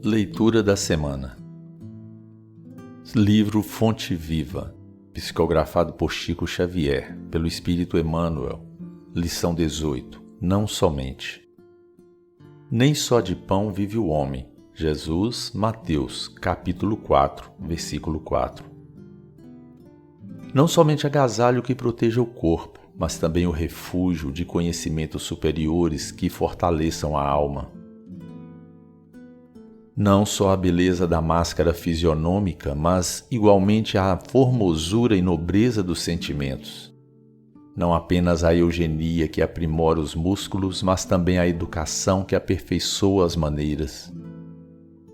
Leitura da semana. Livro Fonte Viva, psicografado por Chico Xavier, pelo Espírito Emmanuel. Lição 18. Não somente. Nem só de pão vive o homem. Jesus, Mateus, capítulo 4, versículo 4. Não somente agasalho que proteja o corpo, mas também o refúgio de conhecimentos superiores que fortaleçam a alma. Não só a beleza da máscara fisionômica, mas igualmente a formosura e nobreza dos sentimentos. Não apenas a eugenia que aprimora os músculos, mas também a educação que aperfeiçoa as maneiras.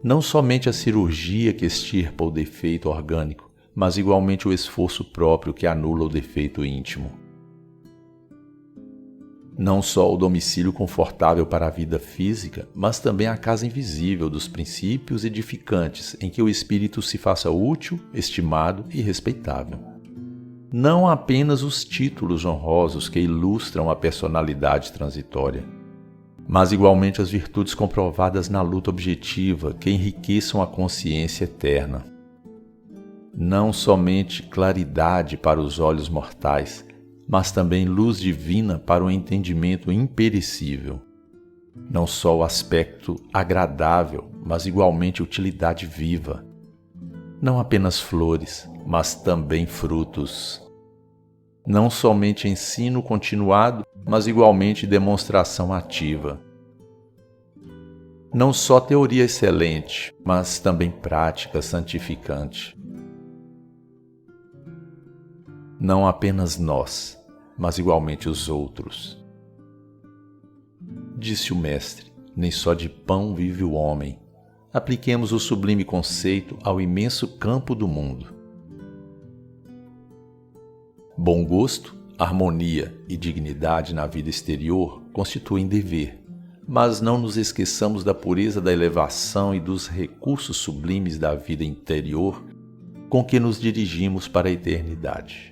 Não somente a cirurgia que extirpa o defeito orgânico, mas igualmente o esforço próprio que anula o defeito íntimo. Não só o domicílio confortável para a vida física, mas também a casa invisível dos princípios edificantes em que o espírito se faça útil, estimado e respeitável. Não apenas os títulos honrosos que ilustram a personalidade transitória, mas igualmente as virtudes comprovadas na luta objetiva que enriqueçam a consciência eterna. Não somente claridade para os olhos mortais, mas também luz divina para o entendimento imperecível. Não só o aspecto agradável, mas igualmente utilidade viva. Não apenas flores, mas também frutos. Não somente ensino continuado, mas igualmente demonstração ativa. Não só teoria excelente, mas também prática santificante. Não apenas nós, mas igualmente os outros. Disse o Mestre, nem só de pão vive o homem. Apliquemos o sublime conceito ao imenso campo do mundo. Bom gosto, harmonia e dignidade na vida exterior constituem dever, mas não nos esqueçamos da pureza da elevação e dos recursos sublimes da vida interior com que nos dirigimos para a eternidade.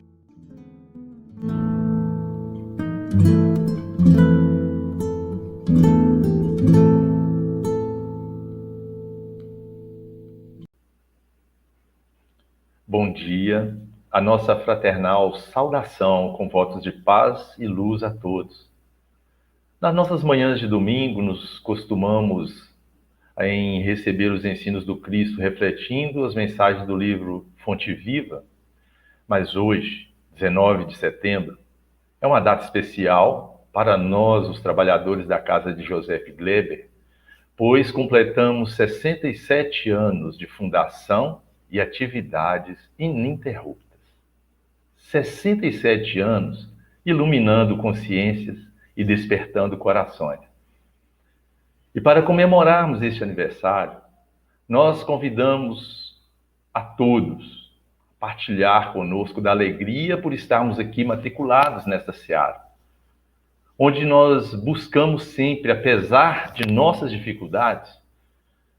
Bom dia, a nossa fraternal saudação com votos de paz e luz a todos. Nas nossas manhãs de domingo, nos costumamos em receber os ensinos do Cristo refletindo as mensagens do livro Fonte Viva, mas hoje, 19 de setembro, é uma data especial para nós, os trabalhadores da casa de Joseph Gleber, pois completamos 67 anos de fundação e atividades ininterruptas. 67 anos iluminando consciências e despertando corações. E para comemorarmos este aniversário, nós convidamos a todos a partilhar conosco da alegria por estarmos aqui matriculados nesta seara, onde nós buscamos sempre, apesar de nossas dificuldades,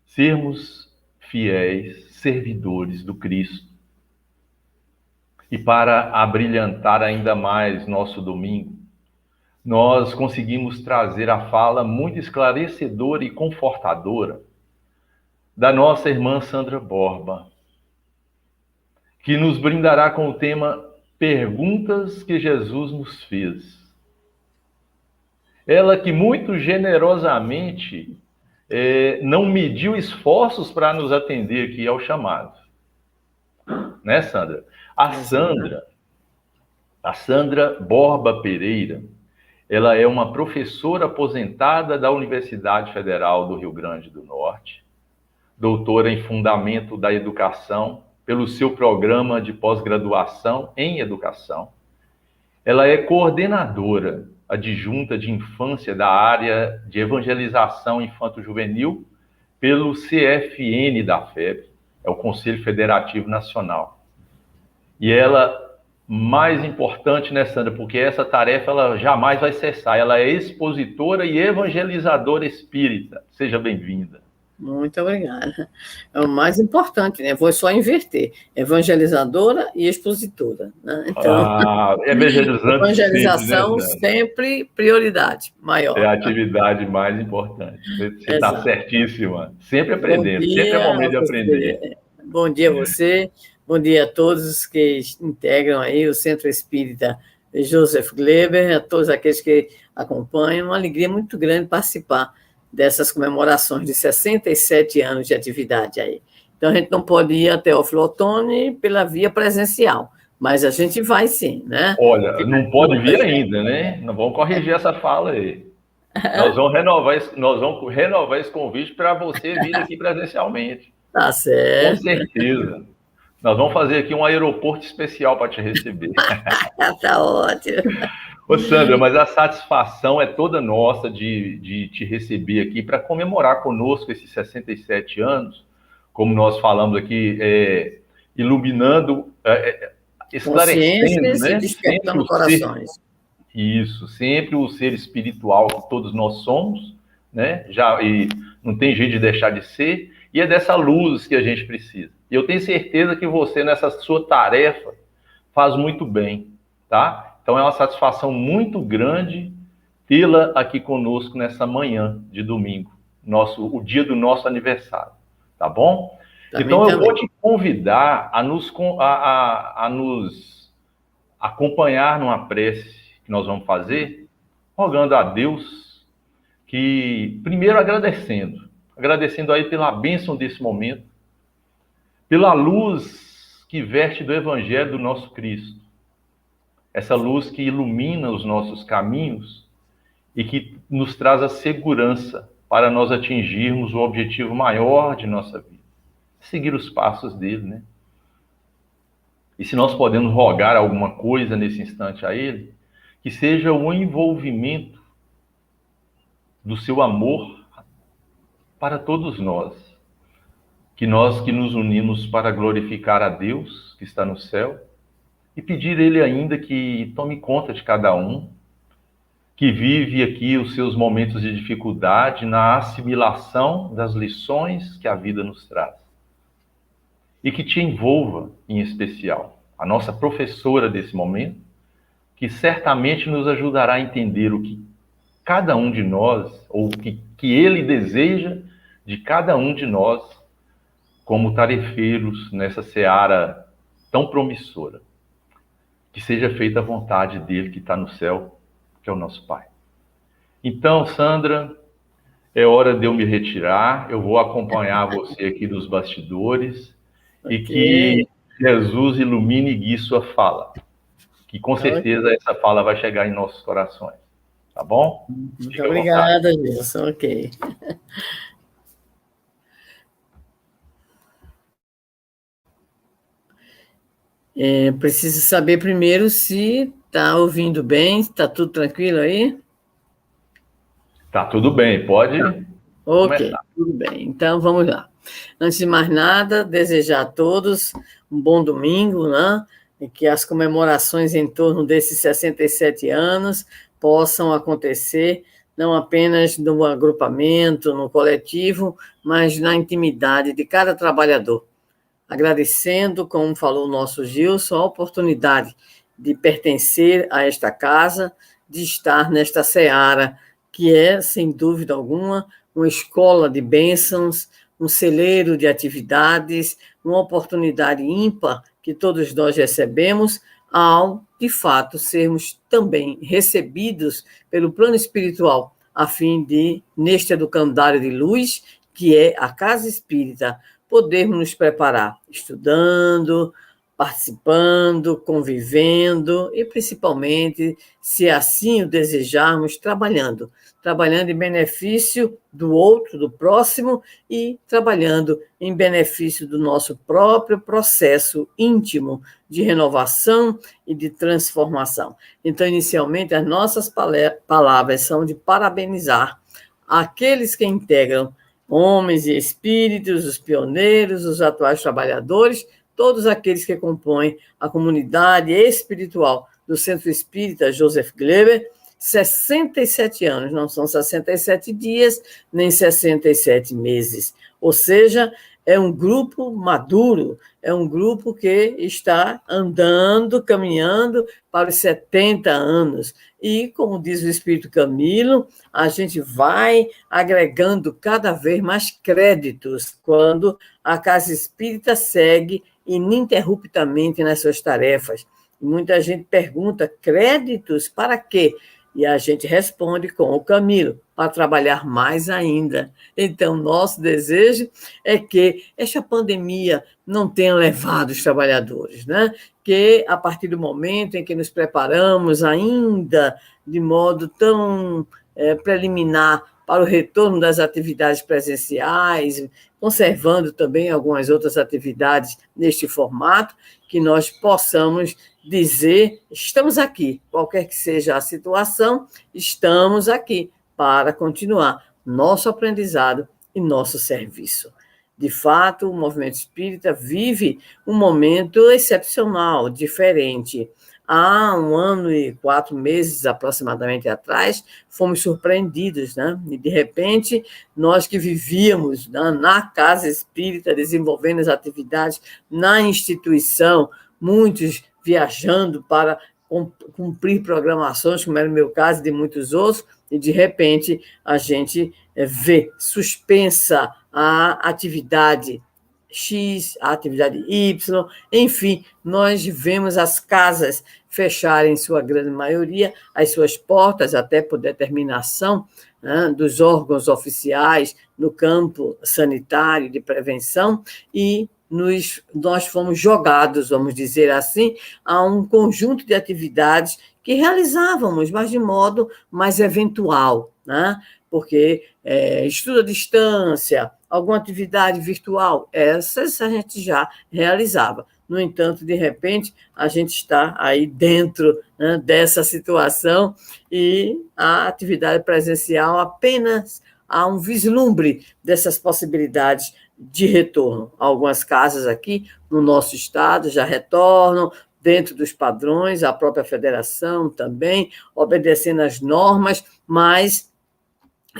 sermos fiéis servidores do Cristo. E para abrilhantar ainda mais nosso domingo, nós conseguimos trazer a fala muito esclarecedora e confortadora da nossa irmã Sandra Borba, que nos brindará com o tema Perguntas que Jesus nos fez. Ela que muito generosamente não mediu esforços para nos atender aqui ao chamado. Né, Sandra? A Sandra Borba Pereira, ela é uma professora aposentada da Universidade Federal do Rio Grande do Norte, doutora em Fundamento da Educação pelo seu programa de pós-graduação em Educação. Ela é coordenadora adjunta de infância da área de evangelização infanto-juvenil pelo CFN da FEB, é o Conselho Federativo Nacional. E ela, mais importante, né, Sandra, porque essa tarefa ela jamais vai cessar, ela é expositora e evangelizadora espírita. Seja bem-vinda. Muito obrigada. É o mais importante, né? Vou só inverter. Evangelizadora e expositora, né? Então, Evangelizando evangelização sempre, né? sempre prioridade É maior. a atividade mais importante. Você está Exato. certíssima. Sempre Bom aprendendo. Sempre é dia momento a de aprender. você. Bom dia a você. Bom dia a todos que integram aí o Centro Espírita Joseph Gleber, a todos aqueles que acompanham. Uma alegria muito grande participar dessas comemorações de 67 anos de atividade aí. Então, a gente não pode ir até o Flotone pela via presencial, mas a gente vai sim, né? Olha, não pode vir ainda, né? Não vamos corrigir essa fala aí. Nós vamos renovar esse convite para você vir aqui presencialmente. Tá Com certo. certeza. Nós vamos fazer aqui um aeroporto especial para te receber. Tá ótimo. Ô, Sandra, mas a satisfação é toda nossa de te receber aqui para comemorar conosco esses 67 anos, como nós falamos aqui, iluminando, esclarecendo, Consciências e né? Sempre despertando o ser, corações. isso, sempre o ser espiritual que todos nós somos, né? E não tem jeito de deixar de ser, e é dessa luz que a gente precisa. E eu tenho certeza que você, nessa sua tarefa, faz muito bem, tá? Então é uma satisfação muito grande tê-la aqui conosco nessa manhã de domingo, o dia do nosso aniversário, tá bom? Então eu vou te convidar a nos acompanhar numa prece que nós vamos fazer, rogando a Deus que, primeiro agradecendo aí pela bênção desse momento, pela luz que verte do Evangelho do nosso Cristo, essa luz que ilumina os nossos caminhos e que nos traz a segurança para nós atingirmos o objetivo maior de nossa vida, seguir os passos dele, né? E se nós podemos rogar alguma coisa nesse instante a ele, que seja o envolvimento do seu amor para todos nós, que nos unimos para glorificar a Deus que está no céu, e pedir a ele ainda que tome conta de cada um, que vive aqui os seus momentos de dificuldade na assimilação das lições que a vida nos traz. E que te envolva, em especial, a nossa professora desse momento, que certamente nos ajudará a entender o que cada um de nós, ou o que ele deseja de cada um de nós, como tarefeiros nessa seara tão promissora. Que seja feita a vontade dele que está no céu, que é o nosso Pai. Então, Sandra, é hora de eu me retirar, eu vou acompanhar você aqui dos bastidores, e que Jesus ilumine e guie sua fala, que com certeza essa fala vai chegar em nossos corações, tá bom? Muito obrigada, Gilson, ok. Preciso saber primeiro se está ouvindo bem, está tudo tranquilo aí? Tá tudo bem, pode começar. Tudo bem. Então, vamos lá. Antes de mais nada, desejar a todos um bom domingo, né? E que as comemorações em torno desses 67 anos possam acontecer não apenas no agrupamento, no coletivo, mas na intimidade de cada trabalhador. Agradecendo, como falou o nosso Gilson, a oportunidade de pertencer a esta casa, de estar nesta seara, que é, sem dúvida alguma, uma escola de bênçãos, um celeiro de atividades, uma oportunidade ímpar que todos nós recebemos ao, de fato, sermos também recebidos pelo plano espiritual, a fim de, neste educandário de luz, que é a Casa Espírita, podermos nos preparar, estudando, participando, convivendo e, principalmente, se assim o desejarmos, trabalhando em benefício do outro, do próximo, e trabalhando em benefício do nosso próprio processo íntimo de renovação e de transformação. Então, inicialmente, as nossas palavras são de parabenizar aqueles que integram homens e espíritos, os pioneiros, os atuais trabalhadores, todos aqueles que compõem a comunidade espiritual do Centro Espírita Joseph Gleber. 67 anos, não são 67 dias, nem 67 meses. Ou seja, é um grupo maduro, é um grupo que está andando, caminhando para os 70 anos. E, como diz o Espírito Camilo, a gente vai agregando cada vez mais créditos quando a Casa Espírita segue ininterruptamente nas suas tarefas. Muita gente pergunta, créditos para quê? E a gente responde com o Camilo, para trabalhar mais ainda. Então, nosso desejo é que esta pandemia não tenha levado os trabalhadores, né? Que a partir do momento em que nos preparamos ainda de modo tão preliminar para o retorno das atividades presenciais, conservando também algumas outras atividades neste formato, que nós possamos dizer, estamos aqui, qualquer que seja a situação, estamos aqui para continuar nosso aprendizado e nosso serviço. De fato, o movimento espírita vive um momento excepcional, diferente. Há 1 ano e 4 meses aproximadamente atrás, fomos surpreendidos, né? E, de repente, nós que vivíamos, né, na Casa Espírita, desenvolvendo as atividades na instituição, muitos viajando para cumprir programações, como era o meu caso e de muitos outros, e, de repente, a gente vê suspensa a atividade X, a atividade Y, enfim, nós vemos as casas fecharem, em sua grande maioria, as suas portas, até por determinação, né, dos órgãos oficiais no campo sanitário de prevenção, e nós fomos jogados, vamos dizer assim, a um conjunto de atividades que realizávamos, mas de modo mais eventual, né? Porque estudo à distância, alguma atividade virtual, essas a gente já realizava. No entanto, de repente, a gente está aí dentro, né, dessa situação e a atividade presencial apenas há um vislumbre dessas possibilidades de retorno. Algumas casas aqui no nosso estado já retornam dentro dos padrões, a própria federação também, obedecendo às normas, mas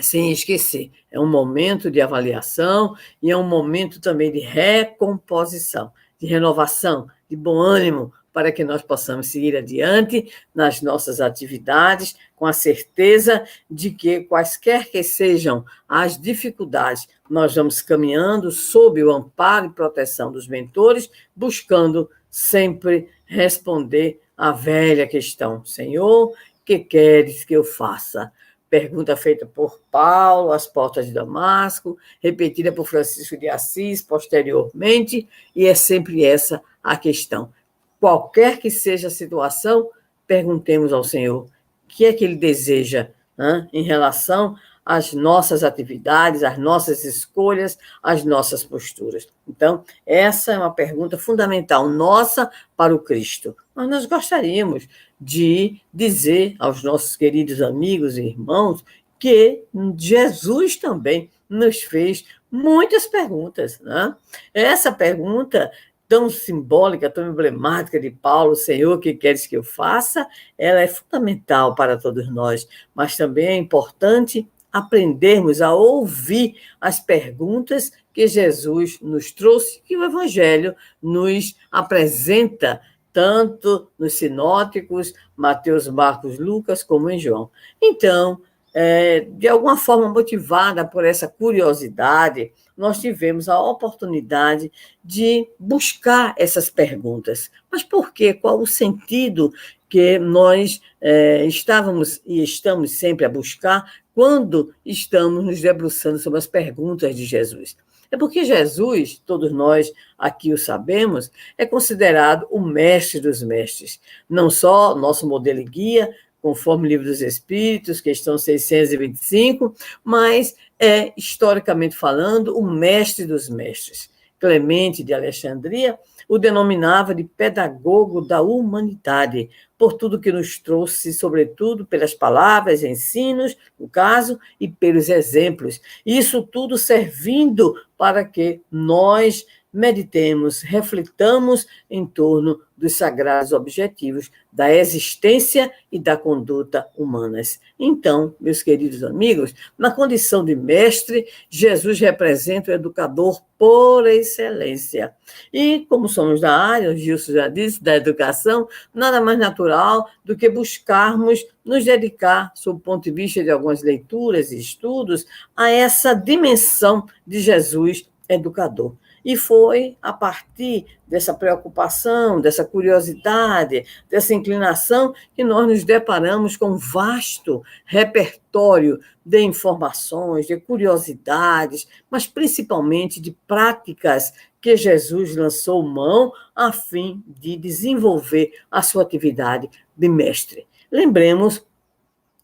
sem esquecer, é um momento de avaliação e é um momento também de recomposição, de renovação, de bom ânimo, para que nós possamos seguir adiante nas nossas atividades, com a certeza de que, quaisquer que sejam as dificuldades, nós vamos caminhando sob o amparo e proteção dos mentores, buscando sempre responder à velha questão: Senhor, que queres que eu faça? Pergunta feita por Paulo, às portas de Damasco, repetida por Francisco de Assis posteriormente, e é sempre essa a questão. Qualquer que seja a situação, perguntemos ao Senhor o que é que Ele deseja, né, em relação às nossas atividades, às nossas escolhas, às nossas posturas. Então, essa é uma pergunta fundamental nossa para o Cristo. Mas nós gostaríamos de dizer aos nossos queridos amigos e irmãos que Jesus também nos fez muitas perguntas, né? Essa pergunta tão simbólica, tão emblemática de Paulo, Senhor, o que queres que eu faça? Ela é fundamental para todos nós, mas também é importante aprendermos a ouvir as perguntas que Jesus nos trouxe, que o Evangelho nos apresenta, tanto nos sinóticos, Mateus, Marcos, Lucas, como em João. Então, de alguma forma motivada por essa curiosidade, nós tivemos a oportunidade de buscar essas perguntas. Mas por quê? Qual o sentido que nós estávamos e estamos sempre a buscar quando estamos nos debruçando sobre as perguntas de Jesus? É porque Jesus, todos nós aqui o sabemos, é considerado o mestre dos mestres. Não só nosso modelo e guia, conforme o Livro dos Espíritos, questão 625, mas é, historicamente falando, o mestre dos mestres. Clemente de Alexandria o denominava de pedagogo da humanidade, por tudo que nos trouxe, sobretudo pelas palavras, ensinos, no caso, e pelos exemplos. Isso tudo servindo para que nós meditemos, reflitamos em torno dos sagrados objetivos da existência e da conduta humanas. Então, meus queridos amigos, na condição de mestre, Jesus representa o educador por excelência. E, como somos da área, o Gilson já disse, da educação, nada mais natural do que buscarmos nos dedicar, sob o ponto de vista de algumas leituras e estudos, a essa dimensão de Jesus educador. E foi a partir dessa preocupação, dessa curiosidade, dessa inclinação, que nós nos deparamos com um vasto repertório de informações, de curiosidades, mas principalmente de práticas que Jesus lançou mão a fim de desenvolver a sua atividade de mestre. Lembremos,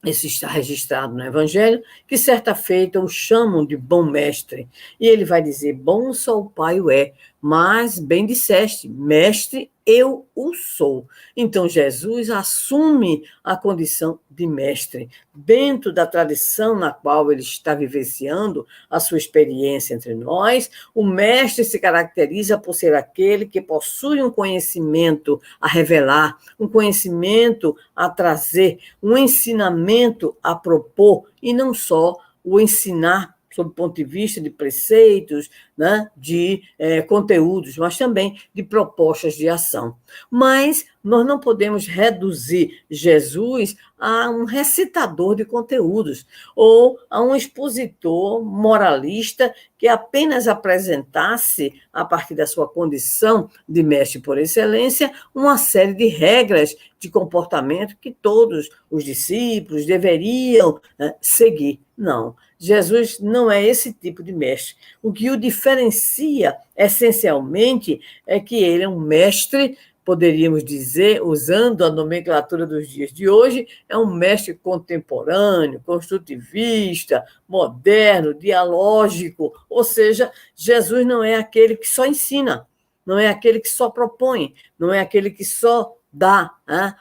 isso está registrado no Evangelho, que certa feita o chamam de bom mestre. E ele vai dizer, bom só o Pai o é, mas bem disseste, mestre, eu o sou. Então, Jesus assume a condição de mestre, dentro da tradição na qual ele está vivenciando a sua experiência entre nós. O mestre se caracteriza por ser aquele que possui um conhecimento a revelar, um conhecimento a trazer, um ensinamento a propor, e não só o ensinar sob o ponto de vista de preceitos, né, de conteúdos, mas também de propostas de ação. Mas nós não podemos reduzir Jesus a um recitador de conteúdos ou a um expositor moralista que apenas apresentasse, a partir da sua condição de mestre por excelência, uma série de regras de comportamento que todos os discípulos deveriam seguir. Não, Jesus não é esse tipo de mestre. O que o diferencia, essencialmente, é que ele é um mestre, poderíamos dizer, usando a nomenclatura dos dias de hoje, é um mestre contemporâneo, construtivista, moderno, dialógico, ou seja, Jesus não é aquele que só ensina, não é aquele que só propõe, não é aquele que só dá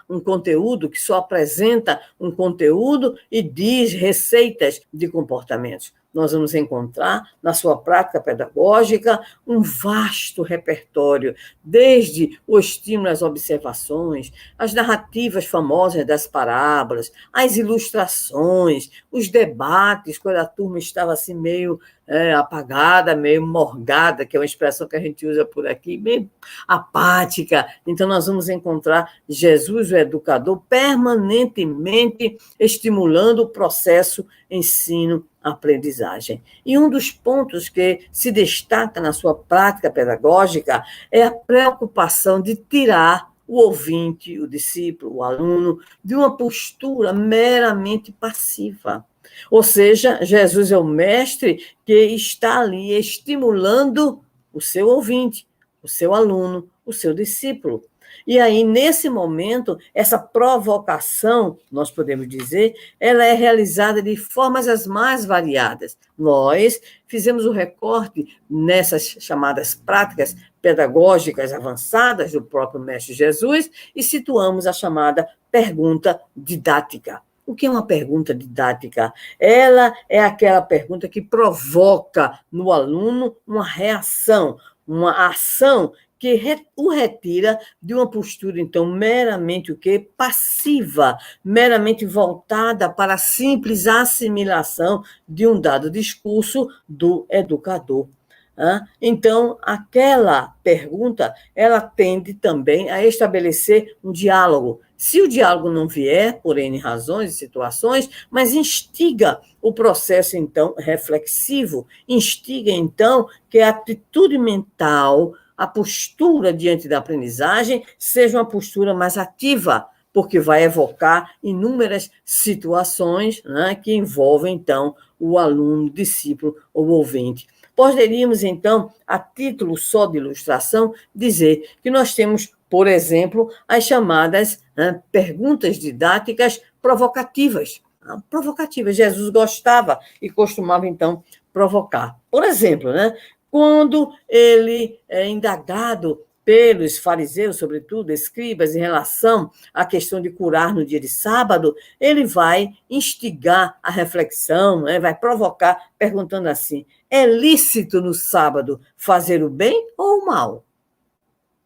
um conteúdo, que só apresenta um conteúdo e diz receitas de comportamentos. Nós vamos encontrar, na sua prática pedagógica, um vasto repertório, desde o estímulo às observações, as narrativas famosas das parábolas, as ilustrações, os debates, quando a turma estava assim meio apagada, meio morgada, que é uma expressão que a gente usa por aqui, meio apática. Então, nós vamos encontrar Jesus, o educador, permanentemente estimulando o processo ensino-aprendizagem. E um dos pontos que se destaca na sua prática pedagógica é a preocupação de tirar o ouvinte, o discípulo, o aluno, de uma postura meramente passiva. Ou seja, Jesus é o mestre que está ali estimulando o seu ouvinte, o seu aluno, o seu discípulo. E aí, nesse momento, essa provocação, nós podemos dizer, ela é realizada de formas as mais variadas. Nós fizemos o recorte nessas chamadas práticas pedagógicas avançadas do próprio Mestre Jesus e situamos a chamada pergunta didática. O que é uma pergunta didática? Ela é aquela pergunta que provoca no aluno uma reação, uma ação que o retira de uma postura, então, meramente o quê? Passiva, meramente voltada para a simples assimilação de um dado discurso do educador. Então, aquela pergunta, ela tende também a estabelecer um diálogo. Se o diálogo não vier, por N razões e situações, mas instiga o processo, então, reflexivo, instiga, então, que a atitude mental, a postura diante da aprendizagem, seja uma postura mais ativa, porque vai evocar inúmeras situações, né, que envolvem, então, o aluno, o discípulo ou o ouvinte. Poderíamos, então, a título só de ilustração, dizer que nós temos, por exemplo, as chamadas perguntas didáticas provocativas. Provocativas. Jesus gostava e costumava, então, provocar. Por exemplo, quando ele é indagado pelos fariseus, sobretudo, escribas, em relação à questão de curar no dia de sábado, ele vai instigar a reflexão, né? Vai provocar, perguntando assim: é lícito no sábado fazer o bem ou o mal?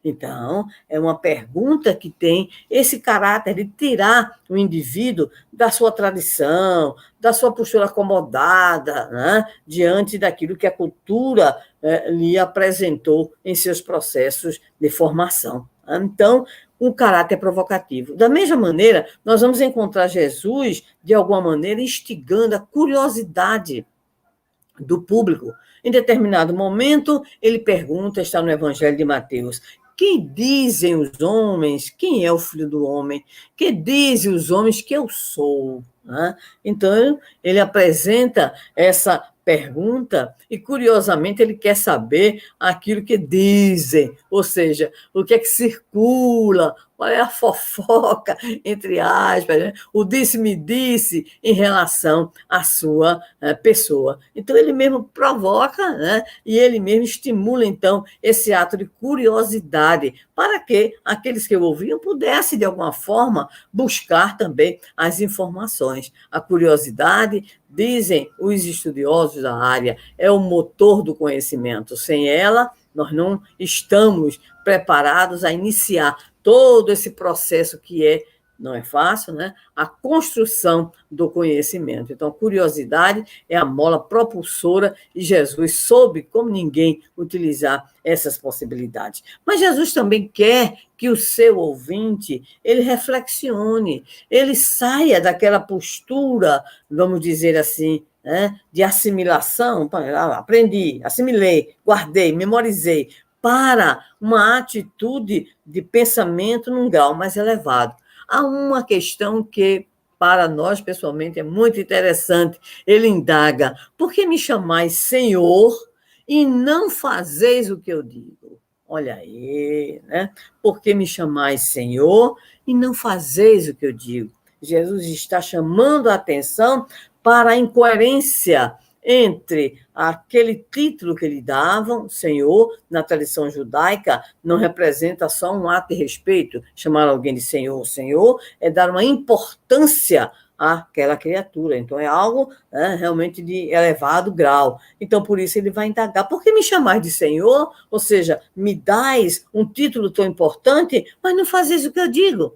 Então, é uma pergunta que tem esse caráter de tirar o indivíduo da sua tradição, da sua postura acomodada, né, diante daquilo que a cultura lhe apresentou em seus processos de formação. Então, um caráter provocativo. Da mesma maneira, nós vamos encontrar Jesus, de alguma maneira, instigando a curiosidade do público. Em determinado momento, ele pergunta, está no Evangelho de Mateus: que dizem os homens? Quem é o Filho do Homem? Que dizem os homens que eu sou? Né? Então, ele apresenta essa pergunta e, curiosamente, ele quer saber aquilo que dizem, ou seja, o que é que circula, qual é a fofoca, entre aspas, né? O disse-me-disse em relação à sua pessoa. Então, ele mesmo provoca, né? E ele mesmo estimula, então, esse ato de curiosidade para que aqueles que o ouviam pudessem, de alguma forma, buscar também as informações. A curiosidade, dizem os estudiosos da área, é o motor do conhecimento. Sem ela, nós não estamos preparados a iniciar todo esse processo que não é fácil, né? A construção do conhecimento. Então, a curiosidade é a mola propulsora e Jesus soube, como ninguém, utilizar essas possibilidades. Mas Jesus também quer que o seu ouvinte, ele reflexione, ele saia daquela postura, vamos dizer assim, né, de assimilação. Aprendi, assimilei, guardei, memorizei, para uma atitude de pensamento num grau mais elevado. Há uma questão que, para nós, pessoalmente, é muito interessante. Ele indaga: por que me chamais Senhor e não fazeis o que eu digo? Olha aí, né? Por que me chamais Senhor e não fazeis o que eu digo? Jesus está chamando a atenção para a incoerência entre aquele título que lhe davam, Senhor, na tradição judaica, não representa só um ato de respeito. Chamar alguém de Senhor, Senhor, é dar uma importância àquela criatura. Então, é algo realmente de elevado grau. Então, por isso, ele vai indagar: por que me chamais de Senhor? Ou seja, me dais um título tão importante, mas não fazeis o que eu digo.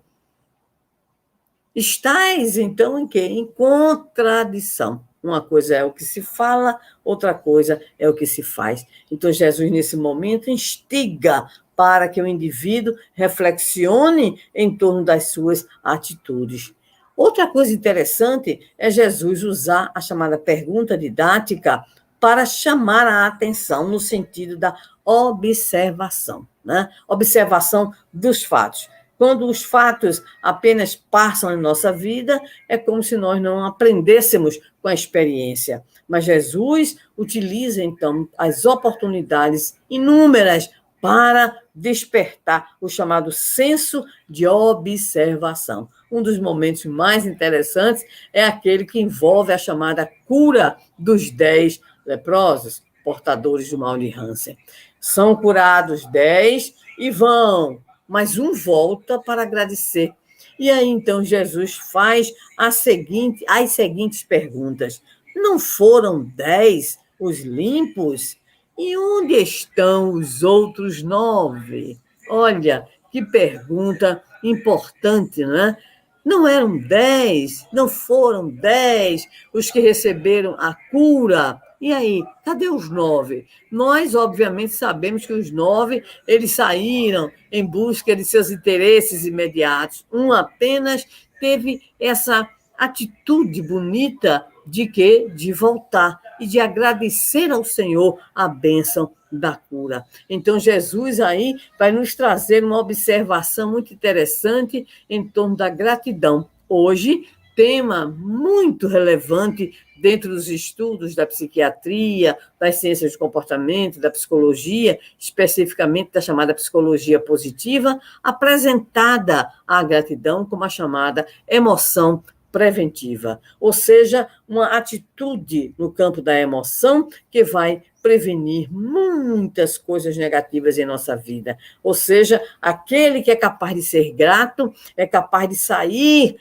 Estais, então, em quê? Em contradição. Uma coisa é o que se fala, outra coisa é o que se faz. Então, Jesus, nesse momento, instiga para que o indivíduo reflexione em torno das suas atitudes. Outra coisa interessante é Jesus usar a chamada pergunta didática para chamar a atenção no sentido da observação, né? Observação dos fatos. Quando os fatos apenas passam em nossa vida, é como se nós não aprendêssemos com a experiência. Mas Jesus utiliza, então, as oportunidades inúmeras para despertar o chamado senso de observação. Um dos momentos mais interessantes é aquele que envolve a chamada cura dos 10 leprosos, portadores do mal de Hansen. São curados 10 e vão, mas um volta para agradecer. E aí, então, Jesus faz as seguintes perguntas: não foram 10 os limpos? E onde estão os outros 9? Olha, que pergunta importante, não é? Não eram 10, não foram 10 os que receberam a cura? E aí, cadê os 9? Nós, obviamente, sabemos que os 9, eles saíram em busca de seus interesses imediatos. Um apenas teve essa atitude bonita de quê? De voltar e de agradecer ao Senhor a bênção da cura. Então, Jesus aí vai nos trazer uma observação muito interessante em torno da gratidão. Hoje, tema muito relevante dentro dos estudos da psiquiatria, das ciências do comportamento, da psicologia, especificamente da chamada psicologia positiva, apresentada a gratidão como a chamada emoção preventiva, ou seja, uma atitude no campo da emoção que vai prevenir muitas coisas negativas em nossa vida. Ou seja, aquele que é capaz de ser grato é capaz de sair,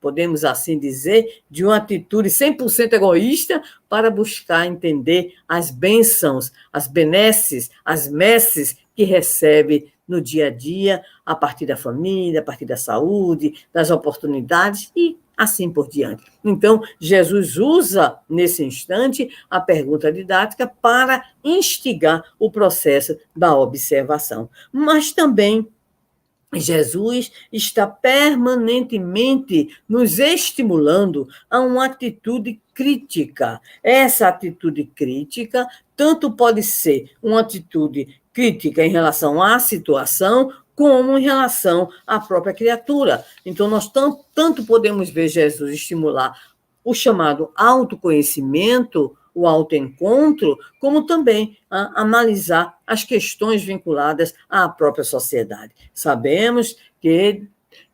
podemos assim dizer, de uma atitude 100% egoísta para buscar entender as bênçãos, as benesses, as messes que recebe no dia a dia, a partir da família, a partir da saúde, das oportunidades e assim por diante. Então, Jesus usa, nesse instante, a pergunta didática para instigar o processo da observação. Mas também Jesus está permanentemente nos estimulando a uma atitude crítica. Essa atitude crítica tanto pode ser uma atitude crítica em relação à situação, como em relação à própria criatura. Então, nós tanto podemos ver Jesus estimular o chamado autoconhecimento, o autoencontro, como também analisar as questões vinculadas à própria sociedade. Sabemos que,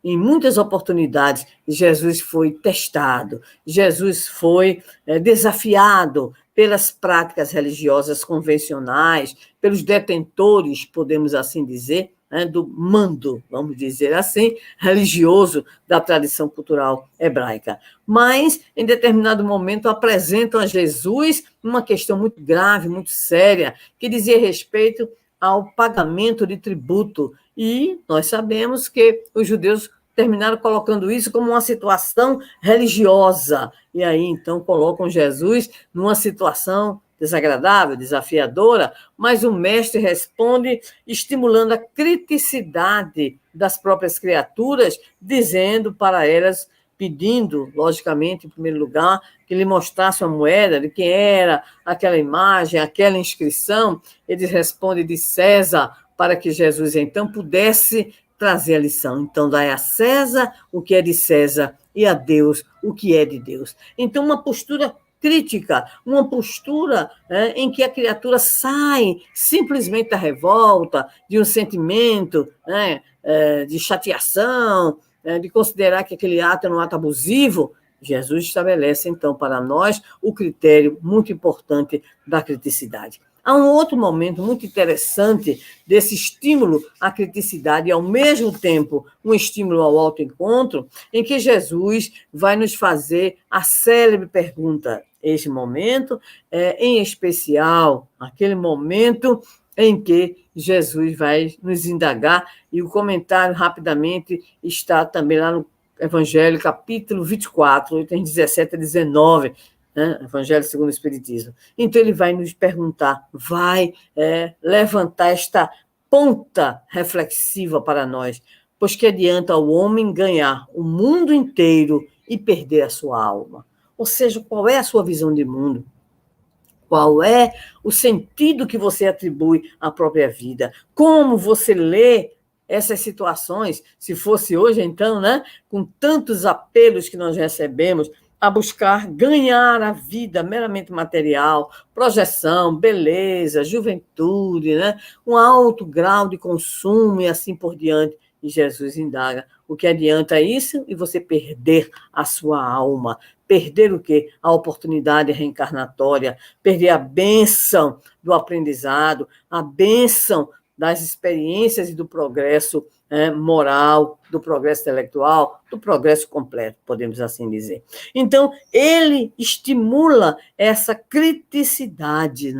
em muitas oportunidades, Jesus foi testado, Jesus foi desafiado pelas práticas religiosas convencionais, pelos detentores, podemos assim dizer, do mando, vamos dizer assim, religioso da tradição cultural hebraica. Mas, em determinado momento, apresentam a Jesus uma questão muito grave, muito séria, que dizia respeito ao pagamento de tributo. E nós sabemos que os judeus terminaram colocando isso como uma situação religiosa. E aí, então, colocam Jesus numa situação desagradável, desafiadora, mas o mestre responde estimulando a criticidade das próprias criaturas, dizendo para elas, pedindo, logicamente, em primeiro lugar, que lhe mostrasse uma moeda de quem era aquela imagem, aquela inscrição. Eles respondem de César, para que Jesus, então, pudesse trazer a lição. Então, dai a César o que é de César e a Deus o que é de Deus. Então, uma postura crítica, uma postura em que a criatura sai simplesmente da revolta, de um sentimento de chateação, de considerar que aquele ato é um ato abusivo. Jesus estabelece, então, para nós o critério muito importante da criticidade. Há um outro momento muito interessante desse estímulo à criticidade e, ao mesmo tempo, um estímulo ao autoencontro, em que Jesus vai nos fazer a célebre pergunta. Este momento, em especial, aquele momento em que Jesus vai nos indagar, e o comentário, rapidamente, está também lá no Evangelho, capítulo 24, itens 17 a 19, Evangelho segundo o Espiritismo. Então, ele vai nos perguntar, vai levantar esta ponta reflexiva para nós, pois que adianta ao homem ganhar o mundo inteiro e perder a sua alma? Ou seja, qual é a sua visão de mundo? Qual é o sentido que você atribui à própria vida? Como você lê essas situações? Se fosse hoje, então, com tantos apelos que nós recebemos a buscar ganhar a vida meramente material, projeção, beleza, juventude, um alto grau de consumo e assim por diante. E Jesus indaga, o que adianta isso e você perder a sua alma? Perder o quê? A oportunidade reencarnatória, perder a bênção do aprendizado, a bênção das experiências e do progresso moral, do progresso intelectual, do progresso completo, podemos assim dizer. Então, ele estimula essa criticidade,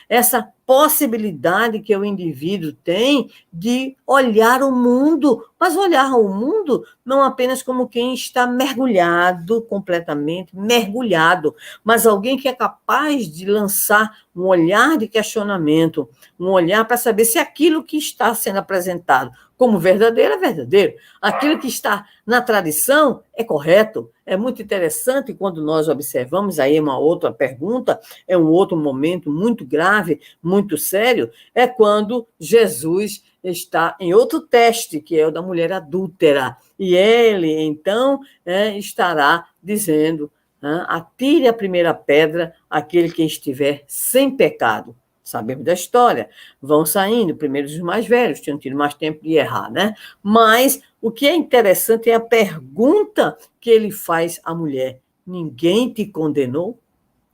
essa possibilidade que o indivíduo tem de olhar o mundo, mas olhar o mundo não apenas como quem está mergulhado, completamente mergulhado, mas alguém que é capaz de lançar um olhar de questionamento, um olhar para saber se aquilo que está sendo apresentado como verdadeiro é verdadeiro, aquilo que está na tradição é correto. É muito interessante quando nós observamos, aí é uma outra pergunta, é um outro momento muito grave, muito sério, é quando Jesus está em outro teste, que é o da mulher adúltera, e ele, então, estará dizendo, atire a primeira pedra aquele que estiver sem pecado. Sabemos da história, vão saindo, primeiro os mais velhos, tinham tido mais tempo de errar, mas o que é interessante é a pergunta que ele faz à mulher: ninguém te condenou?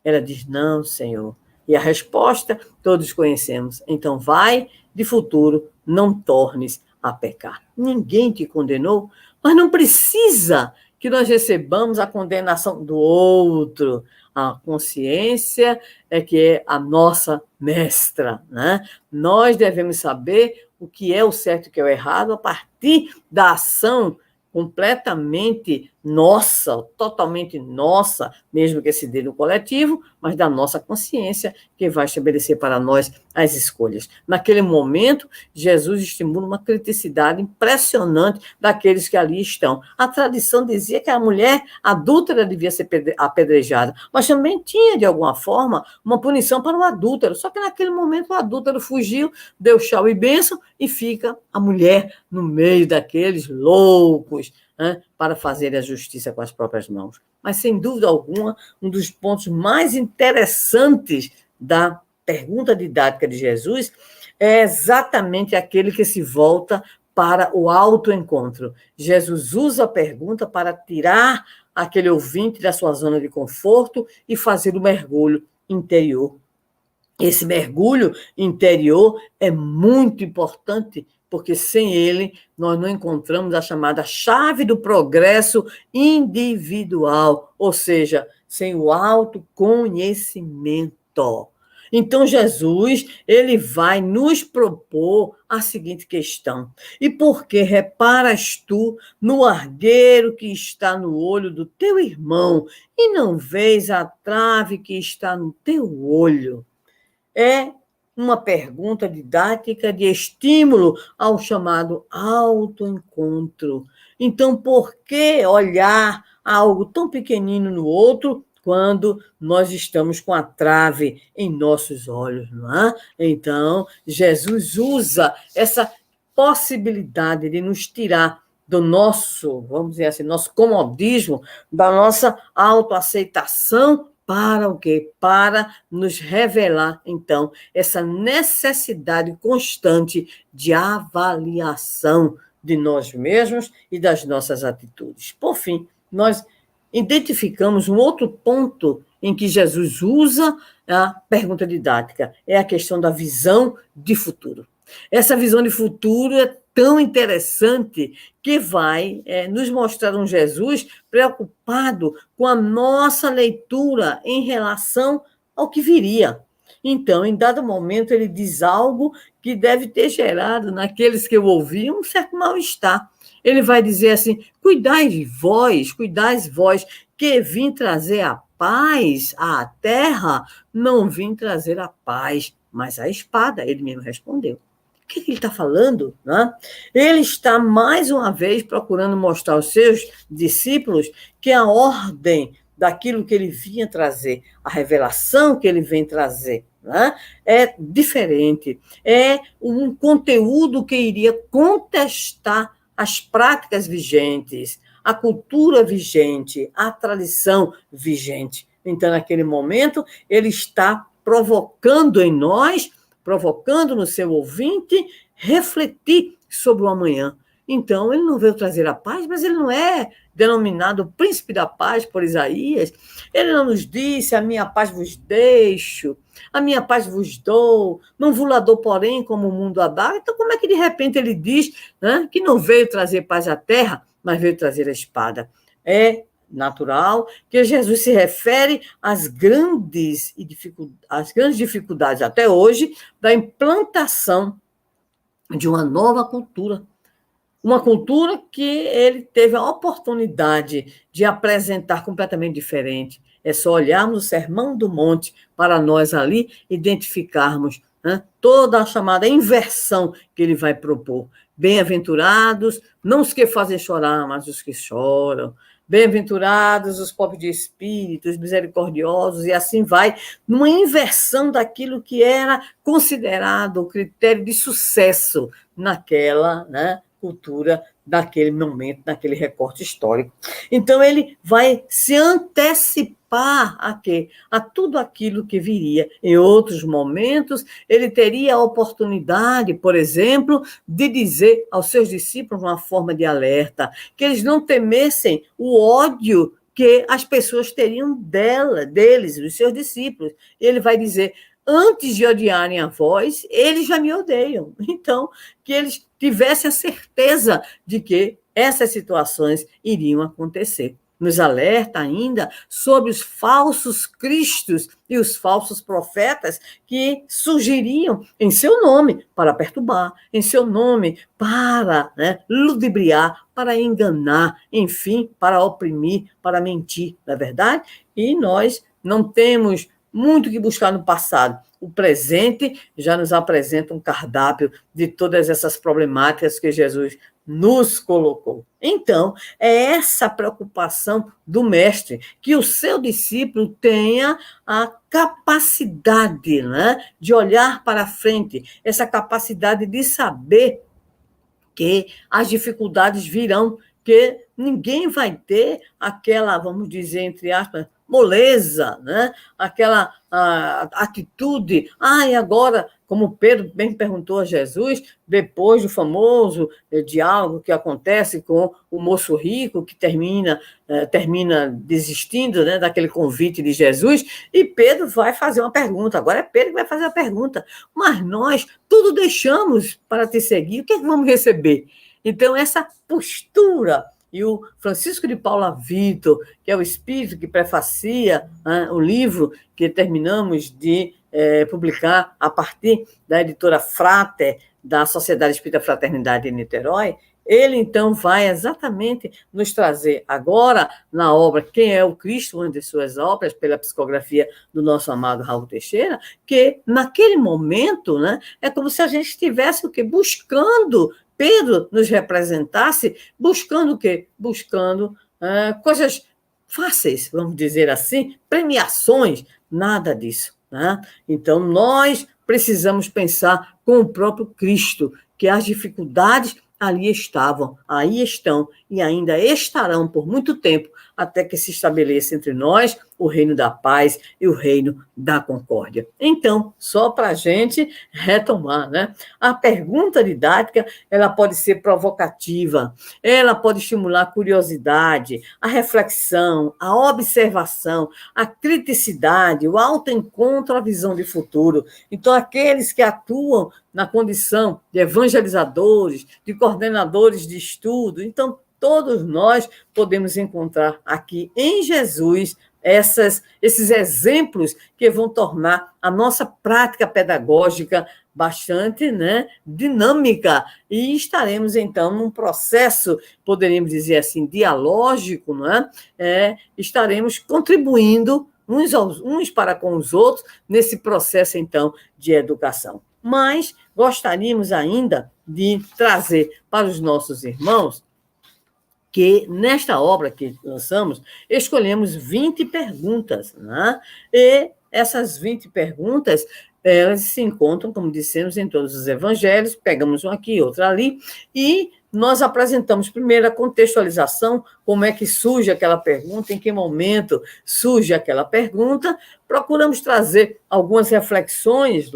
Ela diz: não, Senhor. E a resposta todos conhecemos: então vai, de futuro, não tornes a pecar. Ninguém te condenou, mas não precisa que nós recebamos a condenação do outro. A consciência é que é a nossa mestra, né? Nós devemos saber o que é o certo e o que é o errado a partir da ação completamente nossa, totalmente nossa, mesmo que se dê no coletivo, mas da nossa consciência, que vai estabelecer para nós as escolhas. Naquele momento, Jesus estimula uma criticidade impressionante daqueles que ali estão. A tradição dizia que a mulher adúltera devia ser apedrejada, mas também tinha, de alguma forma, uma punição para o adúltero. Só que naquele momento o adúltero fugiu, deu tchau e bênção, e fica a mulher no meio daqueles loucos, né, para fazer a justiça com as próprias mãos. Mas, sem dúvida alguma, um dos pontos mais interessantes da pergunta didática de Jesus é exatamente aquele que se volta para o autoencontro. Jesus usa a pergunta para tirar aquele ouvinte da sua zona de conforto e fazer o mergulho interior. Esse mergulho interior é muito importante, porque sem ele nós não encontramos a chamada chave do progresso individual, ou seja, sem o autoconhecimento. Então, Jesus, ele vai nos propor a seguinte questão: e por que reparas tu no argueiro que está no olho do teu irmão e não vês a trave que está no teu olho? É uma pergunta didática de estímulo ao chamado autoencontro. Então, por que olhar algo tão pequenino no outro quando nós estamos com a trave em nossos olhos, não é? Então, Jesus usa essa possibilidade de nos tirar do nosso, vamos dizer assim, nosso comodismo, da nossa autoaceitação. Para o quê? Para nos revelar, então, essa necessidade constante de avaliação de nós mesmos e das nossas atitudes. Por fim, nós identificamos um outro ponto em que Jesus usa a pergunta didática, é a questão da visão de futuro. Essa visão de futuro é tão interessante que vai nos mostrar um Jesus preocupado com a nossa leitura em relação ao que viria. Então, em dado momento, ele diz algo que deve ter gerado naqueles que o ouviam um certo mal-estar. Ele vai dizer assim: cuidais vós, que vim trazer a paz à terra, não vim trazer a paz, mas a espada. Ele mesmo respondeu. O que ele está falando? Né? Ele está, mais uma vez, procurando mostrar aos seus discípulos que a ordem daquilo que ele vinha trazer, a revelação que ele vem trazer, né, é diferente. É um conteúdo que iria contestar as práticas vigentes, a cultura vigente, a tradição vigente. Então, naquele momento, ele está provocando em nós, provocando no seu ouvinte, refletir sobre o amanhã. Então, ele não veio trazer a paz, mas ele não é denominado príncipe da paz por Isaías. Ele não nos disse: a minha paz vos deixo, a minha paz vos dou, não vos la dou, porém, como o mundo a dá. Então, como é que, de repente, ele diz, né, que não veio trazer paz à terra, mas veio trazer a espada? É natural que Jesus se refere às grandes dificuldades até hoje da implantação de uma nova cultura. Uma cultura que ele teve a oportunidade de apresentar completamente diferente. É só olharmos o Sermão do Monte para nós ali identificarmos, né, toda a chamada inversão que ele vai propor. Bem-aventurados, não os que fazem chorar, mas os que choram. Bem-aventurados os pobres de espírito, os misericordiosos, e assim vai, numa inversão daquilo que era considerado o critério de sucesso naquela, né, cultura, daquele momento, daquele recorte histórico. Então, ele vai se antecipar antecipar a quê? A tudo aquilo que viria. Em outros momentos, ele teria a oportunidade, por exemplo, de dizer aos seus discípulos, uma forma de alerta, que eles não temessem o ódio que as pessoas teriam deles, dos seus discípulos. E ele vai dizer: antes de odiarem a vós, eles já me odeiam. Então, que eles tivessem a certeza de que essas situações iriam acontecer. Nos alerta ainda sobre os falsos cristos e os falsos profetas que surgiriam em seu nome para perturbar, em seu nome para ludibriar, para enganar, enfim, para oprimir, para mentir, não é verdade? E nós não temos muito que buscar no passado. O presente já nos apresenta um cardápio de todas essas problemáticas que Jesus nos colocou. Então, é essa preocupação do mestre, que o seu discípulo tenha a capacidade, de olhar para frente, essa capacidade de saber que as dificuldades virão, que ninguém vai ter aquela, vamos dizer, entre aspas, moleza, aquela atitude. E agora, como Pedro bem perguntou a Jesus, depois do famoso diálogo que acontece com o moço rico, que termina desistindo daquele convite de Jesus, e Pedro vai fazer uma pergunta. Agora é Pedro que vai fazer a pergunta. Mas nós tudo deixamos para te seguir, o que é que vamos receber? Então, essa postura. E o Francisco de Paula Vitor, que é o espírito que prefacia o livro que terminamos de publicar a partir da editora Frater, da Sociedade Espírita Fraternidade em Niterói, ele, então, vai exatamente nos trazer agora, na obra Quem é o Cristo, uma de suas obras, pela psicografia do nosso amado Raul Teixeira, que, naquele momento, é como se a gente estivesse o quê? Buscando, Pedro nos representasse, buscando o quê? Buscando coisas fáceis, vamos dizer assim, premiações, nada disso. Então, nós precisamos pensar com o próprio Cristo, que as dificuldades ali estavam, aí estão e ainda estarão por muito tempo, até que se estabeleça entre nós o reino da paz e o reino da concórdia. Então, só para a gente retomar, a pergunta didática, ela pode ser provocativa, ela pode estimular a curiosidade, a reflexão, a observação, a criticidade, o autoencontro, a visão de futuro. Então, aqueles que atuam na condição de evangelizadores, de coordenadores de estudo, então, todos nós podemos encontrar aqui em Jesus esses exemplos que vão tornar a nossa prática pedagógica bastante dinâmica, e estaremos, então, num processo, poderíamos dizer assim, dialógico, estaremos contribuindo uns para com os outros nesse processo, então, de educação. Mas gostaríamos ainda de trazer para os nossos irmãos que, nesta obra que lançamos, escolhemos 20 perguntas, e essas 20 perguntas, elas se encontram, como dissemos, em todos os evangelhos, pegamos uma aqui, outra ali, e nós apresentamos primeiro a contextualização, como é que surge aquela pergunta, em que momento surge aquela pergunta, procuramos trazer algumas reflexões,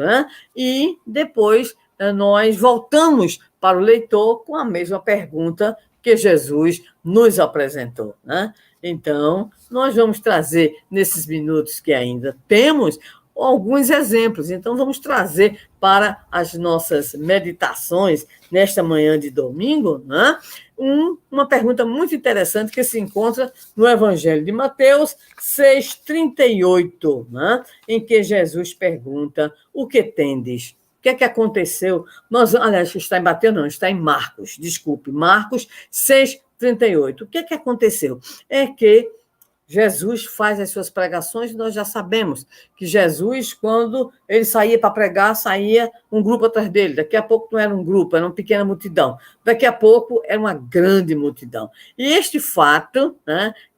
e depois nós voltamos para o leitor com a mesma pergunta que Jesus nos apresentou. Então, nós vamos trazer, nesses minutos que ainda temos, alguns exemplos. Então, vamos trazer para as nossas meditações nesta manhã de domingo, uma pergunta muito interessante que se encontra no Evangelho de Mateus 6,38, em que Jesus pergunta: o que tendes? O que é que aconteceu? Aliás, está em Mateus, não, está em Marcos, desculpe, Marcos 6,38. O que é que aconteceu? É que Jesus faz as suas pregações, nós já sabemos que Jesus, quando ele saía para pregar, saía um grupo atrás dele. Daqui a pouco não era um grupo, era uma pequena multidão. Daqui a pouco era uma grande multidão. E este fato,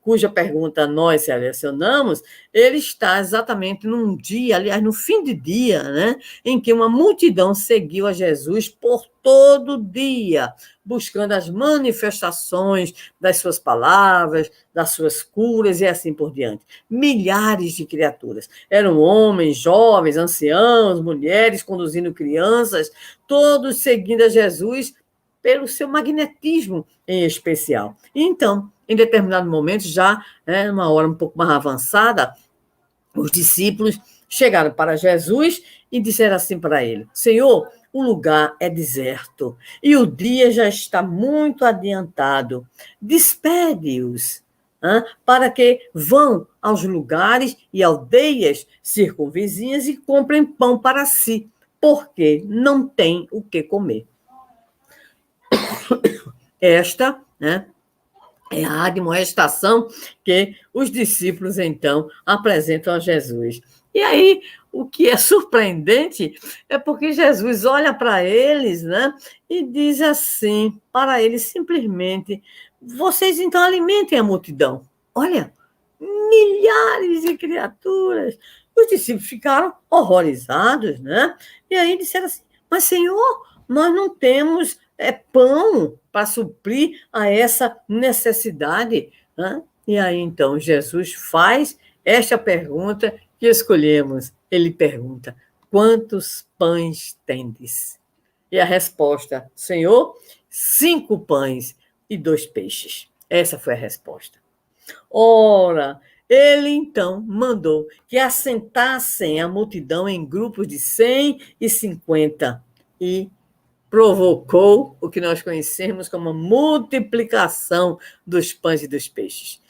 cuja pergunta nós selecionamos, ele está exatamente num dia, aliás, no fim de dia, né, em que uma multidão seguiu a Jesus por todo dia, buscando as manifestações das suas palavras, das suas curas e assim por diante. Milhares de criaturas. Eram homens, jovens, anciãos, mulheres conduzindo crianças, todos seguindo a Jesus pelo seu magnetismo em especial. E então, em determinado momento, já numa hora um pouco mais avançada, os discípulos chegaram para Jesus e disseram assim para ele: Senhor, o lugar é deserto e o dia já está muito adiantado. Despede-os para que vão aos lugares e aldeias circunvizinhas e comprem pão para si, porque não têm o que comer. Esta, é a admoestação que os discípulos, então, apresentam a Jesus. E aí, o que é surpreendente é porque Jesus olha para eles, e diz assim, para eles simplesmente: vocês, então, alimentem a multidão. Olha, milhares de criaturas. Os discípulos ficaram horrorizados, E aí disseram assim: mas, Senhor, nós não temos pão para suprir a essa necessidade. E aí, então, Jesus faz esta pergunta que escolhemos. Ele pergunta: quantos pães tendes? E a resposta: Senhor, 5 pães e 2 peixes. Essa foi a resposta. Ora, ele então mandou que assentassem a multidão em grupos de 150 e provocou o que nós conhecemos como a multiplicação dos pães e dos peixes.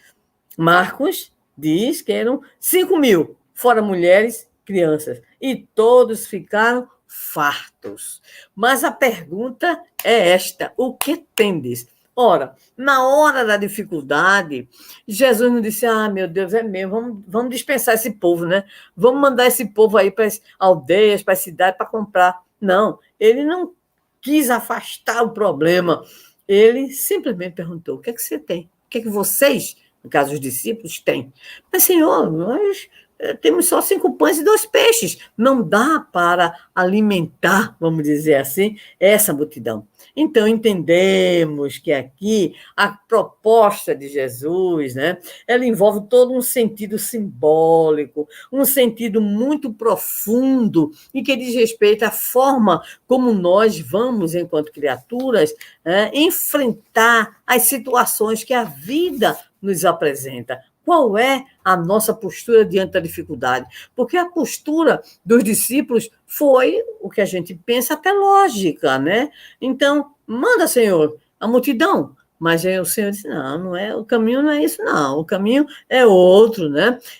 Marcos diz que eram 5.000, fora mulheres, crianças, e todos ficaram fartos. Mas a pergunta é esta: o que tendes? Ora, na hora da dificuldade, Jesus não disse: meu Deus, é mesmo, vamos dispensar esse povo, Vamos mandar esse povo aí para as aldeias, para as cidades, para comprar. Não, ele não quis afastar o problema. Ele simplesmente perguntou: o que é que você tem? O que é que vocês, no caso os discípulos, têm? Mas, Senhor, nós temos só 5 pães e 2 peixes. Não dá para alimentar, vamos dizer assim, essa multidão. Então, entendemos que aqui a proposta de Jesus, ela envolve todo um sentido simbólico, um sentido muito profundo e que diz respeito à forma como nós vamos, enquanto criaturas, enfrentar as situações que a vida nos apresenta. Qual é a nossa postura diante da dificuldade? Porque a postura dos discípulos foi o que a gente pensa até lógica, Então, manda, Senhor, a multidão. Mas aí o Senhor disse: não é, o caminho não é isso, não. O caminho é outro,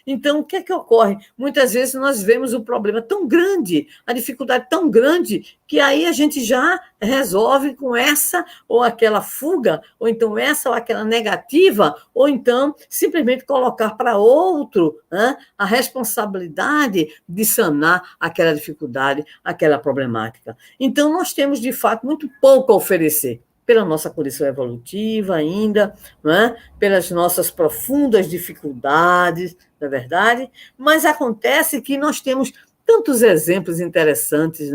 Então, o que é que ocorre? Muitas vezes nós vemos o problema tão grande, a dificuldade tão grande, que aí a gente já resolve com essa ou aquela fuga, ou então essa ou aquela negativa, ou então simplesmente colocar para outro a responsabilidade de sanar aquela dificuldade, aquela problemática. Então, nós temos, de fato, muito pouco a oferecer, pela nossa condição evolutiva ainda, pelas nossas profundas dificuldades, não é verdade? Mas acontece que nós temos tantos exemplos interessantes,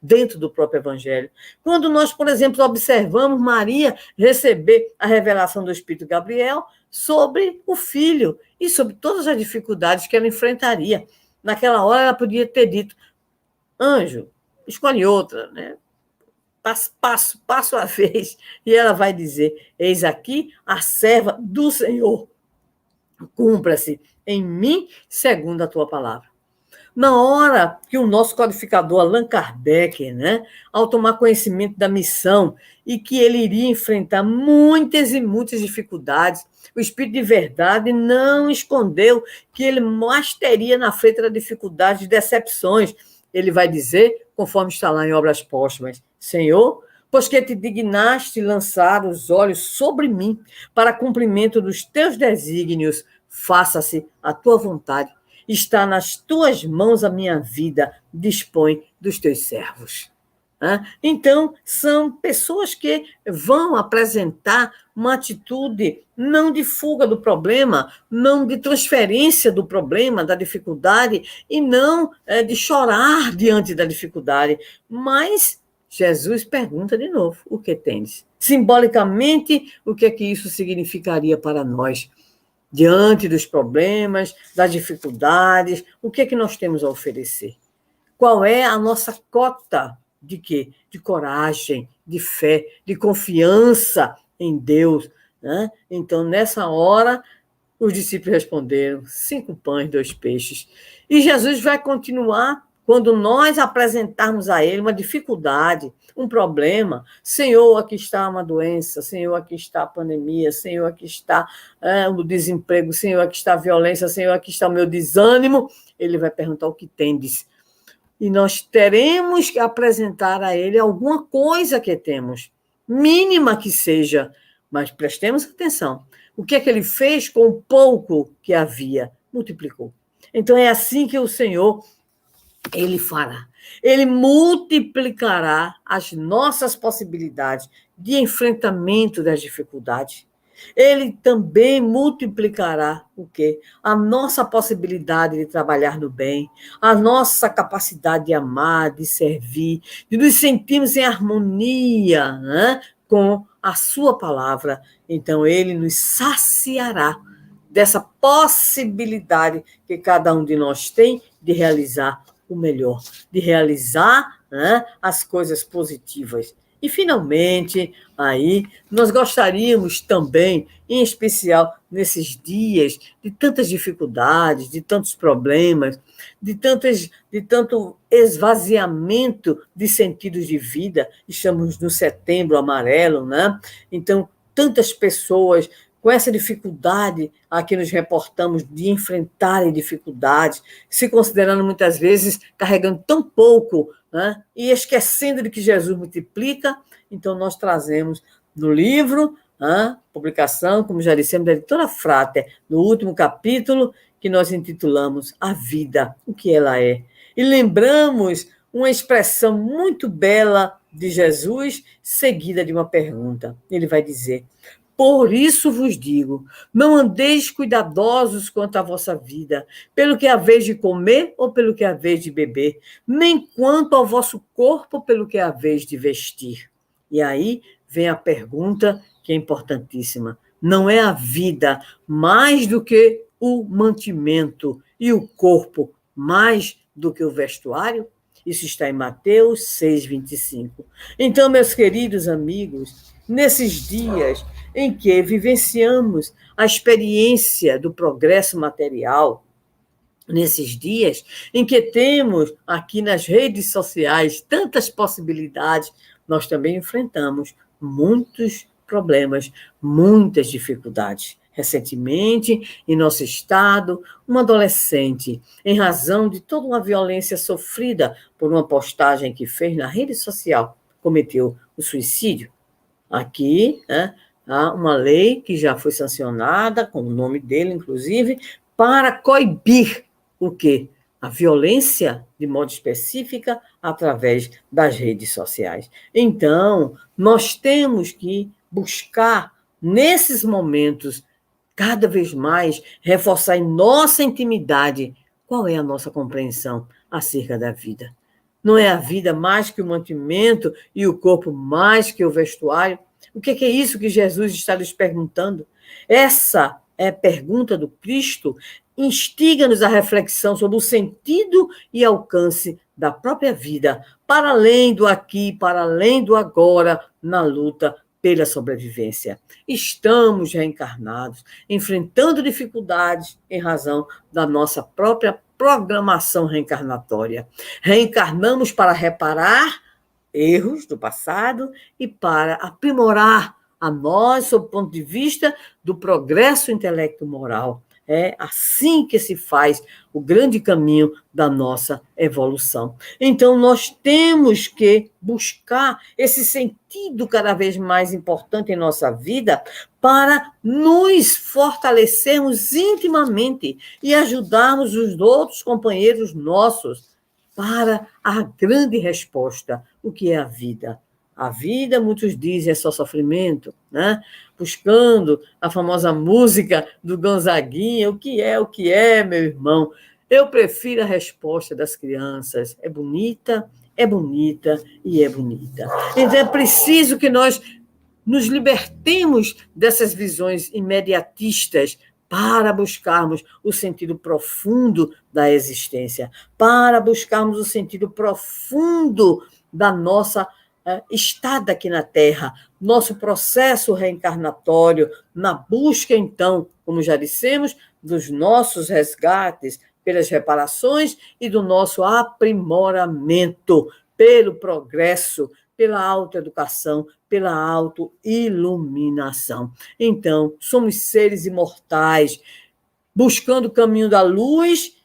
dentro do próprio Evangelho. Quando nós, por exemplo, observamos Maria receber a revelação do Espírito Gabriel sobre o filho e sobre todas as dificuldades que ela enfrentaria. Naquela hora, ela podia ter dito: anjo, escolhe outra, passo a vez, e ela vai dizer: eis aqui a serva do Senhor, cumpra-se em mim segundo a tua palavra. Na hora que o nosso codificador Allan Kardec, ao tomar conhecimento da missão e que ele iria enfrentar muitas e muitas dificuldades, o Espírito de Verdade não escondeu que ele mais teria na frente da dificuldade, de decepções. Ele vai dizer, conforme está lá em Obras Póstumas: Senhor, pois que te dignaste lançar os olhos sobre mim para cumprimento dos teus desígnios, faça-se a tua vontade. Está nas tuas mãos a minha vida, dispõe dos teus servos. né? Então, são pessoas que vão apresentar uma atitude não de fuga do problema, não de transferência do problema, da dificuldade, e não de chorar diante da dificuldade. Mas Jesus pergunta de novo: o que tens? Simbolicamente, o que é que isso significaria para nós? Diante dos problemas, das dificuldades, o que é que nós temos a oferecer? Qual é a nossa cota de quê? De coragem, de fé, de confiança em Deus, né? Então, nessa hora, os discípulos responderam: 5 pães, 2 peixes. E Jesus vai continuar quando nós apresentarmos a Ele uma dificuldade, um problema. Senhor, aqui está uma doença. Senhor, aqui está a pandemia. Senhor, aqui está o desemprego. Senhor, aqui está a violência. Senhor, aqui está o meu desânimo. Ele vai perguntar: o que tendes? E nós teremos que apresentar a Ele alguma coisa que temos, mínima que seja, mas prestemos atenção. O que é que Ele fez com o pouco que havia? Multiplicou. Então é assim que o Senhor, Ele fará. Ele multiplicará as nossas possibilidades de enfrentamento das dificuldades. Ele também multiplicará o quê? A nossa possibilidade de trabalhar no bem, a nossa capacidade de amar, de servir, de nos sentirmos em harmonia, né, com a sua palavra. Então, ele nos saciará dessa possibilidade que cada um de nós tem de realizar o melhor, de realizar, né, as coisas positivas. E, finalmente, aí, nós gostaríamos também, em especial nesses dias de tantas dificuldades, de tantos problemas, de tanto esvaziamento de sentidos de vida. Estamos no Setembro Amarelo, né? Então, tantas pessoas com essa dificuldade a que nos reportamos de enfrentarem dificuldades, se considerando muitas vezes carregando tão pouco, né? E esquecendo de que Jesus multiplica. Então, nós trazemos no livro, publicação, como já dissemos, da editora Frater, no último capítulo, que nós intitulamos A Vida, o que ela é. E lembramos uma expressão muito bela de Jesus, seguida de uma pergunta. Ele vai dizer: por isso vos digo, não andeis cuidadosos quanto à vossa vida, pelo que haveis de comer ou pelo que haveis de beber, nem quanto ao vosso corpo, pelo que haveis de vestir. E aí vem a pergunta que é importantíssima. Não é a vida mais do que o mantimento e o corpo mais do que o vestuário? Isso está em Mateus 6,25. Então, meus queridos amigos, nesses dias em que vivenciamos a experiência do progresso material, nesses dias em que temos aqui nas redes sociais tantas possibilidades, nós também enfrentamos muitos problemas, muitas dificuldades. Recentemente, em nosso estado, uma adolescente, em razão de toda uma violência sofrida por uma postagem que fez na rede social, cometeu o suicídio. Aqui, há uma lei que já foi sancionada, com o nome dele, inclusive, para coibir o quê? A violência, de modo específica, através das redes sociais. Então, nós temos que buscar, nesses momentos, cada vez mais, reforçar em nossa intimidade qual é a nossa compreensão acerca da vida. Não é a vida mais que o mantimento e o corpo mais que o vestuário? O que é isso que Jesus está nos perguntando? Essa é a pergunta do Cristo, instiga-nos à reflexão sobre o sentido e alcance da própria vida, para além do aqui, para além do agora, na luta pela sobrevivência. Estamos reencarnados, enfrentando dificuldades em razão da nossa própria programação reencarnatória. Reencarnamos para reparar erros do passado e para aprimorar a nós, sob o ponto de vista do progresso intelecto-moral. É assim que se faz o grande caminho da nossa evolução. Então, nós temos que buscar esse sentido cada vez mais importante em nossa vida para nos fortalecermos intimamente e ajudarmos os outros companheiros nossos para a grande resposta: o que é a vida? A vida, muitos dizem, é só sofrimento, né? Buscando a famosa música do Gonzaguinha, o que é, meu irmão? Eu prefiro a resposta das crianças. É bonita e é bonita. Então é preciso que nós nos libertemos dessas visões imediatistas para buscarmos o sentido profundo da existência, para buscarmos o sentido profundo da nossa estada aqui na Terra, nosso processo reencarnatório, na busca, então, como já dissemos, dos nossos resgates, pelas reparações e do nosso aprimoramento, pelo progresso, pela autoeducação, pela autoiluminação. Então, somos seres imortais, buscando o caminho da luz,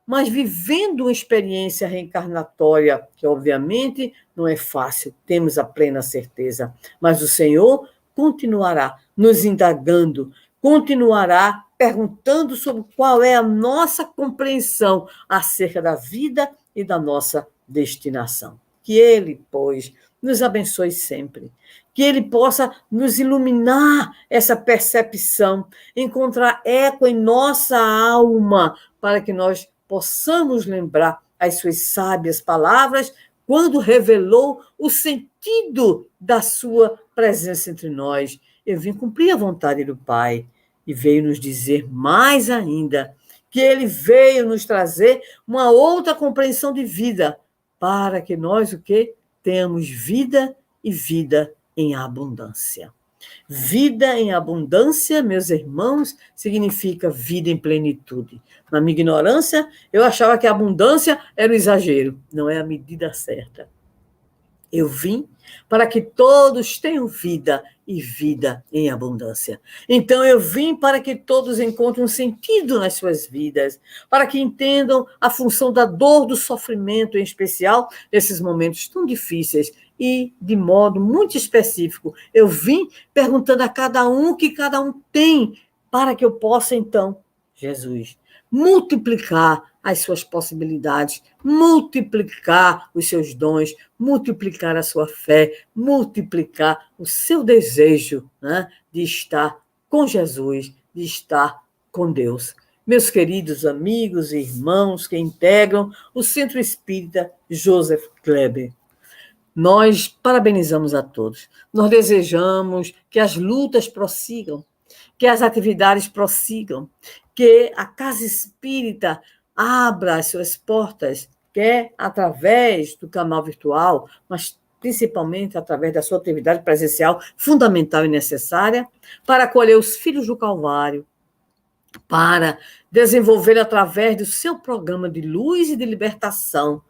mas vivendo uma experiência reencarnatória, que obviamente não é fácil, temos a plena certeza, mas o Senhor continuará nos indagando, continuará perguntando sobre qual é a nossa compreensão acerca da vida e da nossa destinação. Que Ele, pois, nos abençoe sempre, que Ele possa nos iluminar essa percepção, encontrar eco em nossa alma, para que nós possamos lembrar as suas sábias palavras quando revelou o sentido da sua presença entre nós. Eu vim cumprir a vontade do Pai e veio nos dizer mais ainda que Ele veio nos trazer uma outra compreensão de vida, para que nós o quê? Tenhamos vida e vida em abundância. Vida em abundância, meus irmãos, significa vida em plenitude. Na minha ignorância, eu achava que a abundância era o exagero. Não é a medida certa. Eu vim para que todos tenham vida e vida em abundância. Então, eu vim para que todos encontrem um sentido nas suas vidas, para que entendam a função da dor, do sofrimento, em especial nesses momentos tão difíceis. E, de modo muito específico, eu vim perguntando a cada um o que cada um tem, para que eu possa, então, Jesus, multiplicar as suas possibilidades, multiplicar os seus dons, multiplicar a sua fé, multiplicar o seu desejo, né, de estar com Jesus, de estar com Deus. Meus queridos amigos e irmãos que integram o Centro Espírita Joseph Kleber, nós parabenizamos a todos. Nós desejamos que as lutas prossigam, que as atividades prossigam, que a Casa Espírita abra as suas portas, quer através do canal virtual, mas principalmente através da sua atividade presencial, fundamental e necessária, para acolher os filhos do Calvário, para desenvolver através do seu programa de luz e de libertação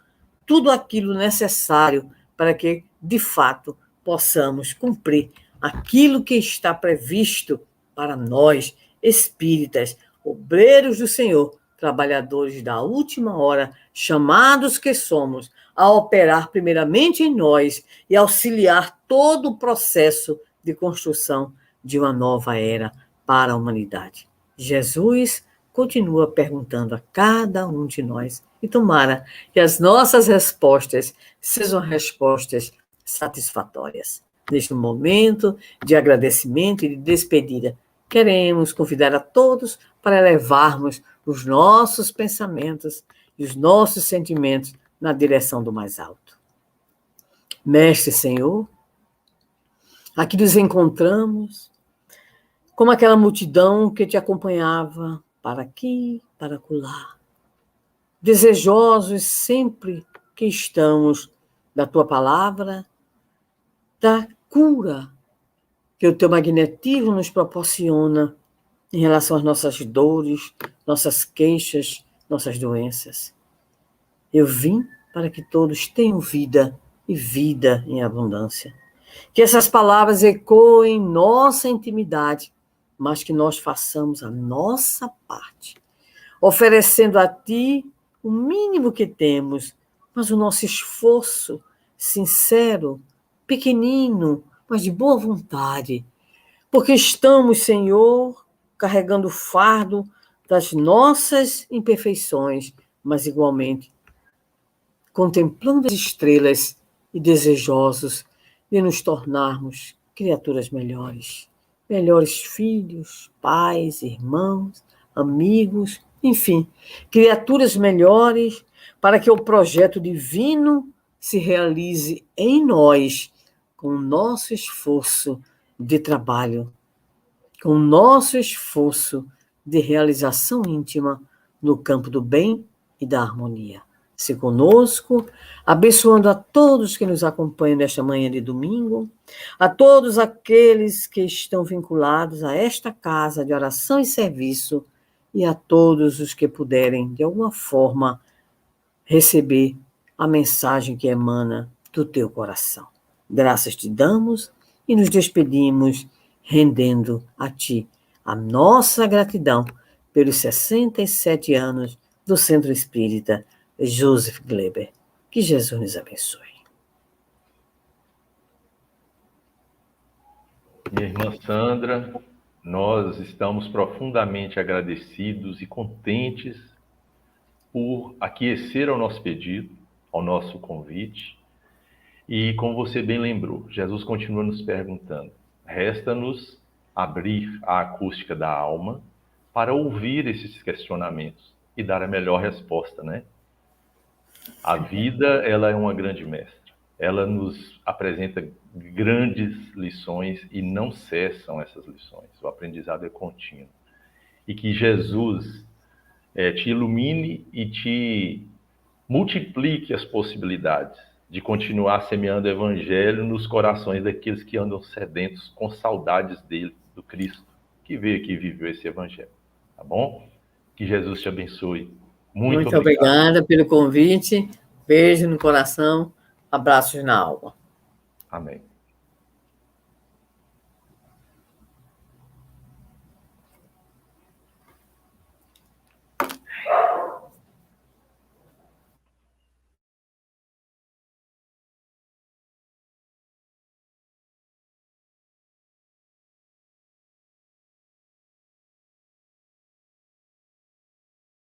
tudo aquilo necessário para que, de fato, possamos cumprir aquilo que está previsto para nós, espíritas, obreiros do Senhor, trabalhadores da última hora, chamados que somos a operar primeiramente em nós e auxiliar todo o processo de construção de uma nova era para a humanidade. Jesus continua perguntando a cada um de nós, e tomara que as nossas respostas sejam respostas satisfatórias. Neste momento de agradecimento e de despedida, queremos convidar a todos para elevarmos os nossos pensamentos e os nossos sentimentos na direção do mais alto. Mestre Senhor, aqui nos encontramos como aquela multidão que te acompanhava para aqui, para acolá, desejosos sempre que estamos da tua palavra, da cura que o teu magnetismo nos proporciona em relação às nossas dores, nossas queixas, nossas doenças. Eu vim para que todos tenham vida e vida em abundância. Que essas palavras ecoem nossa intimidade, mas que nós façamos a nossa parte, oferecendo a ti o mínimo que temos, mas o nosso esforço sincero, pequenino, mas de boa vontade, porque estamos, Senhor, carregando o fardo das nossas imperfeições, mas igualmente contemplando as estrelas e desejosos de nos tornarmos criaturas melhores, melhores filhos, pais, irmãos, amigos, enfim, criaturas melhores para que o projeto divino se realize em nós com o nosso esforço de trabalho, com o nosso esforço de realização íntima no campo do bem e da harmonia. Se conosco, abençoando a todos que nos acompanham nesta manhã de domingo, a todos aqueles que estão vinculados a esta casa de oração e serviço e a todos os que puderem, de alguma forma, receber a mensagem que emana do teu coração. Graças te damos e nos despedimos rendendo a ti a nossa gratidão pelos 67 anos do Centro Espírita Joseph Gleber. Que Jesus nos abençoe. Minha irmã Sandra, nós estamos profundamente agradecidos e contentes por aquecer ao nosso pedido, ao nosso convite. E como você bem lembrou, Jesus continua nos perguntando: resta-nos abrir a acústica da alma para ouvir esses questionamentos e dar a melhor resposta, né? A vida, ela é uma grande mestra. Ela nos apresenta grandes lições e não cessam essas lições. O aprendizado é contínuo. E que Jesus te ilumine e te multiplique as possibilidades de continuar semeando o evangelho nos corações daqueles que andam sedentos com saudades dele, do Cristo, que veio aqui e viveu esse evangelho. Tá bom? Que Jesus te abençoe. Muito obrigada pelo convite. Beijo no coração. Abraços na alma. Amém.